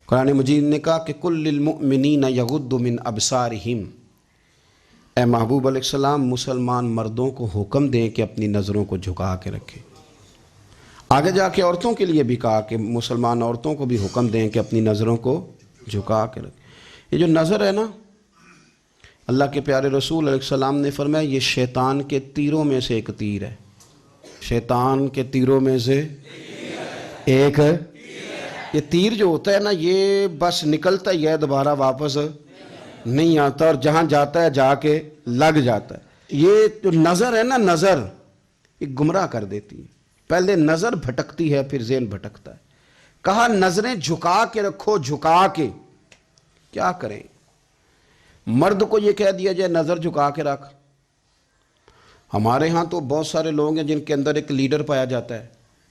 قرآن مجید نے کہا کہ کل للمؤمنین یغضوا من ابصارہم، اے محبوب علیہ السلام مسلمان مردوں کو حکم دیں کہ اپنی نظروں کو جھکا کے رکھیں۔ آگے جا کے عورتوں کے لیے بھی کہا کہ مسلمان عورتوں کو بھی حکم دیں کہ اپنی نظروں کو جھکا کے رکھیں۔ یہ جو نظر ہے نا، اللہ کے پیارے رسول علیہ السلام نے فرمایا یہ شیطان کے تیروں میں سے ایک تیر ہے۔ شیطان کے تیروں میں سے ایک ہے۔ یہ تیر جو ہوتا ہے نا، یہ بس نکلتا ہی ہے، دوبارہ واپس نہیں آتا، اور جہاں جاتا ہے جا کے لگ جاتا ہے۔ یہ جو نظر ہے نا، نظر یہ گمراہ کر دیتی ہے۔ پہلے نظر بھٹکتی ہے، پھر ذہن بھٹکتا ہے۔ کہا نظریں جھکا کے رکھو، جھکا کے۔ کیا کریں؟ مرد کو یہ کہہ دیا جائے نظر جھکا کے رکھ۔ ہمارے ہاں تو بہت سارے لوگ ہیں جن کے اندر ایک لیڈر پایا جاتا ہے،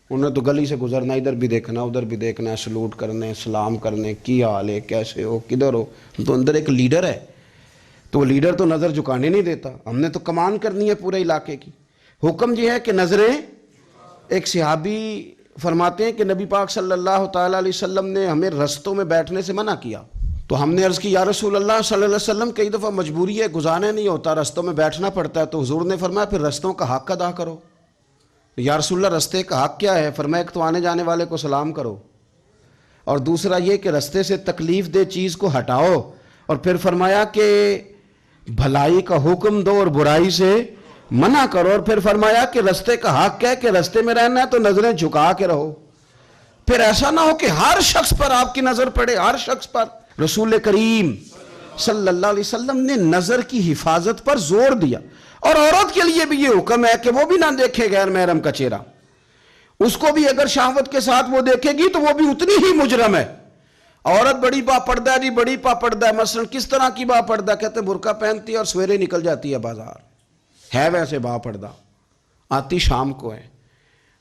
انہیں تو گلی سے گزرنا، ادھر بھی دیکھنا ادھر بھی دیکھنا، سلوٹ کرنے، سلام کرنے، کی حال ہے، کیسے ہو، کدھر ہو، تو اندر ایک لیڈر ہے، تو وہ لیڈر تو نظر جھکانے نہیں دیتا۔ ہم نے تو کمان کرنی ہے پورے علاقے کی۔ حکم یہ ہے کہ نظریں، ایک صحابی فرماتے ہیں کہ نبی پاک صلی اللہ تعالیٰ علیہ وسلم نے ہمیں رستوں میں بیٹھنے سے منع کیا، تو ہم نے عرض کی یا رسول اللہ صلی اللہ علیہ وسلم کئی دفعہ مجبوری ہے، گزارنے نہیں ہوتا، رستوں میں بیٹھنا پڑتا ہے، تو حضور نے فرمایا پھر رستوں کا حق ادا کرو۔ یا رسول اللہ رستے کا حق کیا ہے؟ فرمایا ایک تو آنے جانے والے کو سلام کرو، اور دوسرا یہ کہ رستے سے تکلیف دہ چیز کو ہٹاؤ، اور پھر فرمایا کہ بھلائی کا حکم دو اور برائی سے منع کرو، اور پھر فرمایا کہ رستے کا حق ہے کہ رستے میں رہنا ہے تو نظریں جھکا کے رہو۔ پھر ایسا نہ ہو کہ ہر شخص پر آپ کی نظر پڑے، ہر شخص پر۔ رسول کریم صلی اللہ علیہ وسلم نے نظر کی حفاظت پر زور دیا، اور عورت کے لیے بھی یہ حکم ہے کہ وہ بھی نہ دیکھے غیر محرم کا چہرہ۔ اس کو بھی اگر شہوت کے ساتھ وہ دیکھے گی تو وہ بھی اتنی ہی مجرم ہے۔ عورت بڑی با پردہ ہے جی، بڑی با پردہ ہے، مثلا کس طرح کی با پردہ؟ کہتے برقع پہنتی ہے اور سویرے نکل جاتی ہے بازار، ہے ویسے با پردہ، آتی شام کو ہے۔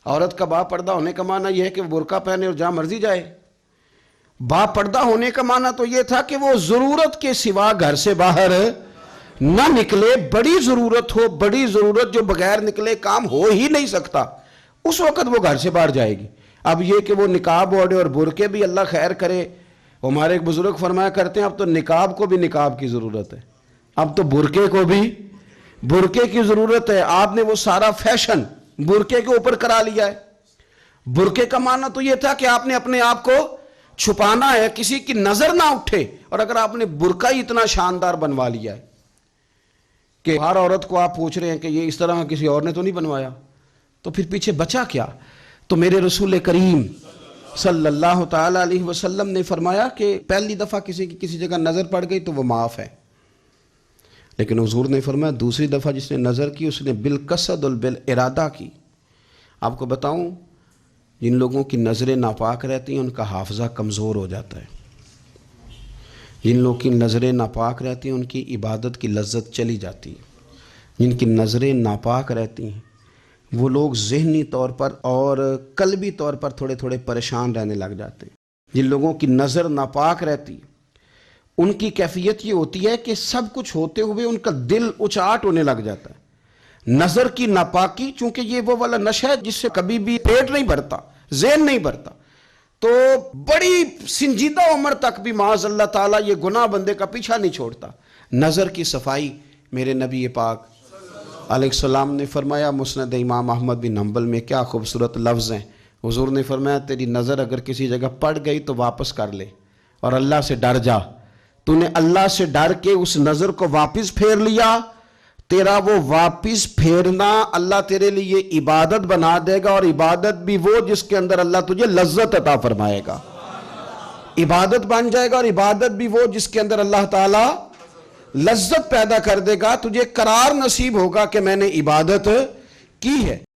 عورت کا با پردہ ہونے کا معنی یہ ہے کہ وہ برقع پہنے اور جہاں مرضی جائے۔ با پردہ ہونے کا معنی تو یہ تھا کہ وہ ضرورت کے سوا گھر سے باہر نہ نکلے، بڑی ضرورت ہو، بڑی ضرورت جو بغیر نکلے کام ہو ہی نہیں سکتا، اس وقت وہ گھر سے باہر جائے گی۔ اب یہ کہ وہ نقاب اوڑھے اور برقعے بھی اللہ خیر کرے، ہمارے ایک بزرگ فرمایا کرتے ہیں اب تو نقاب کو بھی نقاب کی ضرورت ہے، اب تو برقعے کو بھی برقعے کی ضرورت ہے۔ آپ نے وہ سارا فیشن برقعے کے اوپر کرا لیا ہے۔ برقعے کا معنی تو یہ تھا کہ آپ نے اپنے آپ کو چھپانا ہے، کسی کی نظر نہ اٹھے، اور اگر آپ نے برقع ہی اتنا شاندار بنوا لیا ہے کہ ہر عورت کو آپ پوچھ رہے ہیں کہ یہ اس طرح کسی اور نے تو نہیں بنوایا، تو پھر پیچھے بچا کیا؟ تو میرے رسول کریم صلی اللہ تعالیٰ علیہ وسلم نے فرمایا کہ پہلی دفعہ کسی کی کسی جگہ نظر پڑ گئی تو وہ معاف ہے، لیکن حضور نے فرمایا دوسری دفعہ جس نے نظر کی اس نے بالقصد اور بالارادہ کی۔ آپ کو بتاؤں، جن لوگوں کی نظریں ناپاک رہتی ہیں ان کا حافظہ کمزور ہو جاتا ہے، جن لوگوں کی نظریں ناپاک رہتی ہیں ان کی عبادت کی لذت چلی جاتی ہے، جن کی نظریں ناپاک رہتی ہیں وہ لوگ ذہنی طور پر اور قلبی طور پر تھوڑے تھوڑے پریشان رہنے لگ جاتے ہیں۔ جن لوگوں کی نظر ناپاک رہتی ہے ان کی کیفیت یہ ہوتی ہے کہ سب کچھ ہوتے ہوئے ان کا دل اچاٹ ہونے لگ جاتا ہے۔ نظر کی ناپاکی، چونکہ یہ وہ والا نشہ ہے جس سے کبھی بھی پیٹ نہیں بھرتا، ذہن نہیں بھرتا، تو بڑی سنجیدہ عمر تک بھی معاذ اللہ تعالیٰ یہ گناہ بندے کا پیچھا نہیں چھوڑتا۔ نظر کی صفائی، میرے نبی پاک علیہ السلام نے فرمایا، مسند امام احمد بن حنبل میں کیا خوبصورت لفظ ہیں، حضور نے فرمایا تیری نظر اگر کسی جگہ پڑ گئی تو واپس کر لے اور اللہ سے ڈر جا۔ تو نے اللہ سے ڈر کے اس نظر کو واپس پھیر لیا، تیرا وہ واپس پھیرنا اللہ تیرے لیے عبادت بنا دے گا، اور عبادت بھی وہ جس کے اندر اللہ تجھے لذت عطا فرمائے گا۔ عبادت بن جائے گا، اور عبادت بھی وہ جس کے اندر اللہ تعالیٰ لذت پیدا کر دے گا، تجھے قرار نصیب ہوگا کہ میں نے عبادت کی ہے۔